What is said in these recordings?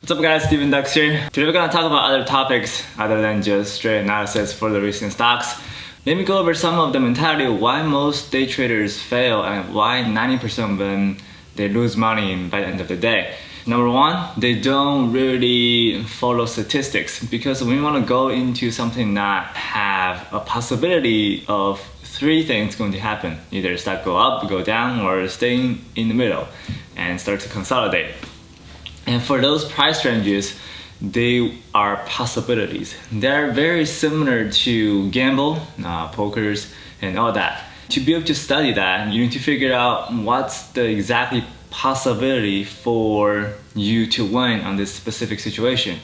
What's up guys, Steven Dux here. Today we're going to talk about other topics other than just straight analysis for the recent stocks. Let me go over some of the mentality of why most day traders fail and why 90% of them they lose money by the end of the day. Number one, they don't really follow statistics, because when you want to go into something that have a possibility of three things going to happen, either stock go up, go down, or stay in the middle and start to consolidate. And for those price ranges, they are possibilities. They're very similar to gamble, pokers, and all that. To be able to study that, you need to figure out what's the exactly possibility for you to win on this specific situation.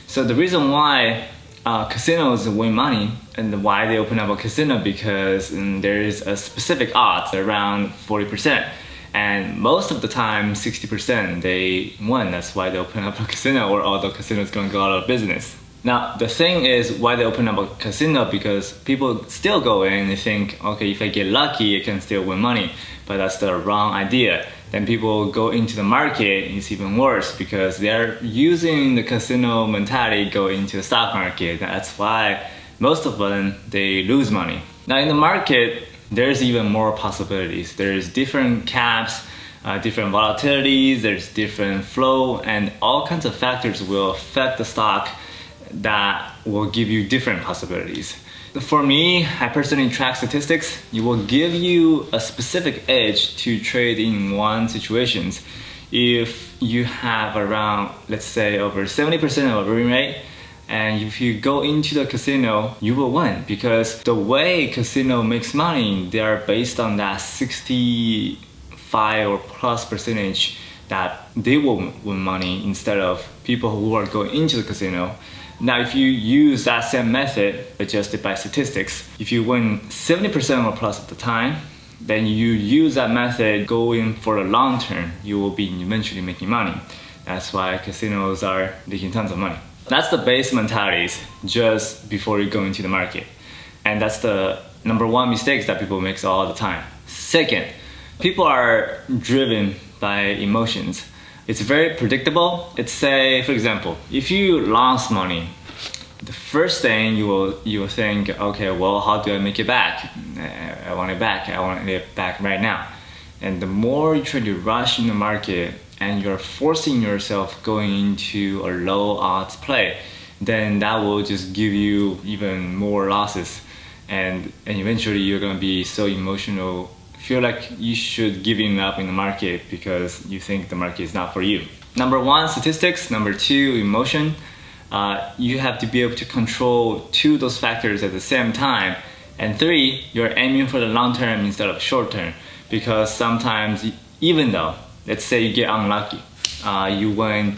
So the reason why casinos win money and why they open up a casino, because there is a specific odds around 40%. And most of the time, 60% they win. That's why they open up a casino, or all the casinos gonna go out of business. Now, the thing is why they open up a casino, because people still go in and they think, okay, if I get lucky, I can still win money. But that's the wrong idea. Then people go into the market, it's even worse, because they're using the casino mentality go into the stock market. That's why most of them, they lose money. Now in the market, there's even more possibilities. There's different caps, different volatilities, there's different flow, and all kinds of factors will affect the stock that will give you different possibilities. For me, I personally track statistics. It will give you a specific edge to trade in one situations. If you have around, let's say, over 70% of a win rate, and if you go into the casino, you will win, because the way casino makes money, they are based on that 65 or plus percentage that they will win money instead of people who are going into the casino. Now, if you use that same method adjusted by statistics, if you win 70% or plus of the time, then you use that method going for the long term, you will be eventually making money. That's why casinos are making tons of money. That's the base mentalities just before you go into the market. And that's the number one mistake that people make all the time. Second, people are driven by emotions. It's very predictable. Let's say, for example, if you lost money, the first thing you will think, okay, well, how do I make it back? I want it back. I want it back right now. And the more you try to rush in the market, and you're forcing yourself going into a low odds play, then that will just give you even more losses. And eventually you're gonna be so emotional, feel like you should give up in the market because you think the market is not for you. Number one, statistics. Number two, emotion. You have to be able to control two of those factors at the same time. And three, you're aiming for the long term instead of short term, because sometimes, even though, let's say you get unlucky, you win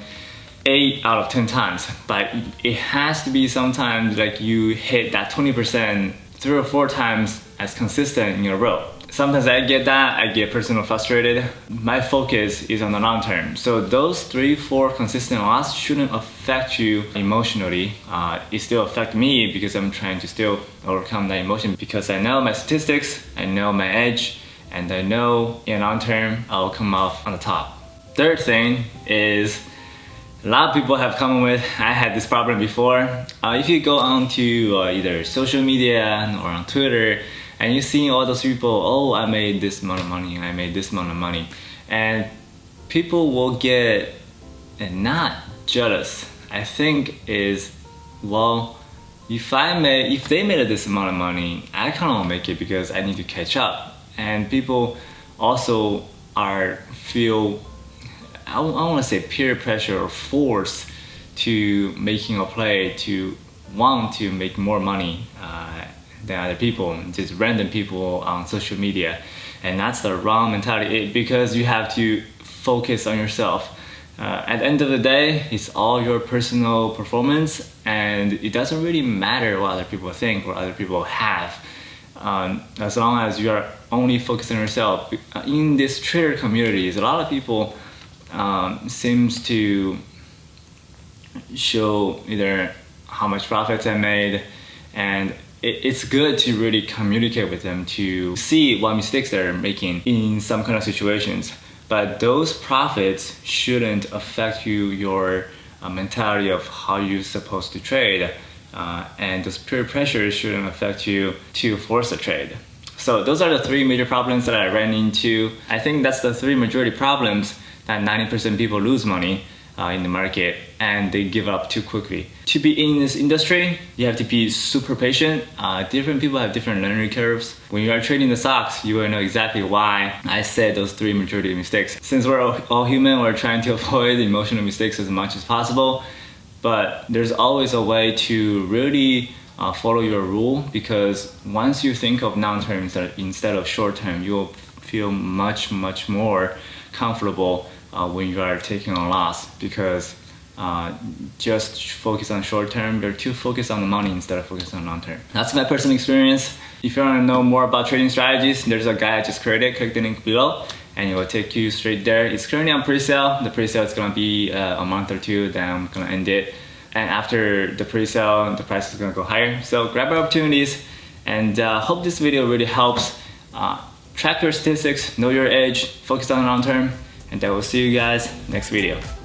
8 out of 10 times, but it has to be sometimes like you hit that 20% 3 or 4 times as consistent in a row. Sometimes I get that, I get personally frustrated. My focus is on the long term. So those 3-4 consistent loss shouldn't affect you emotionally. It still affects me because I'm trying to still overcome that emotion, because I know my statistics, I know my edge, and I know in long term I'll come off on the top. Third thing is, a lot of people have come with, I had this problem before. If you go on to either social media or on Twitter, and you see all those people, oh, I made this amount of money, I made this amount of money, and people will get not jealous. I think is, well, if they made this amount of money, I kind of make it because I need to catch up. And people also feel, I want to say peer pressure or force to making a play, to want to make more money than other people, just random people on social media. And that's the wrong mentality, because you have to focus on yourself. At the end of the day, it's all your personal performance, and it doesn't really matter what other people think or other people have. As long as you are only focused on yourself. In this trader communities, a lot of people seems to show either how much profits I made, and it's good to really communicate with them to see what mistakes they're making in some kind of situations. But those profits shouldn't affect your mentality of how you're supposed to trade. And this peer pressure shouldn't affect you to force a trade. So those are the three major problems that I ran into. I think that's the three majority problems that 90% of people lose money in the market, and they give up too quickly. To be in this industry, you have to be super patient. Different people have different learning curves. When you are trading the stocks, you will know exactly why I said those three majority mistakes. Since we're all human, we're trying to avoid emotional mistakes as much as possible. But there's always a way to really follow your rule, because once you think of long-term instead of short-term, you'll feel much more comfortable when you are taking a loss, because just focus on short-term, you're too focused on the money instead of focused on long-term. That's my personal experience. If you want to know more about trading strategies, there's a guide I just created. Click the link below and it will take you straight there. It's currently on pre-sale. The pre-sale is going to be a month or two, then I'm going to end it. And after the pre-sale, the price is going to go higher. So grab your opportunities, and hope this video really helps. Track your statistics, know your edge, focus on the long term, and I will see you guys next video.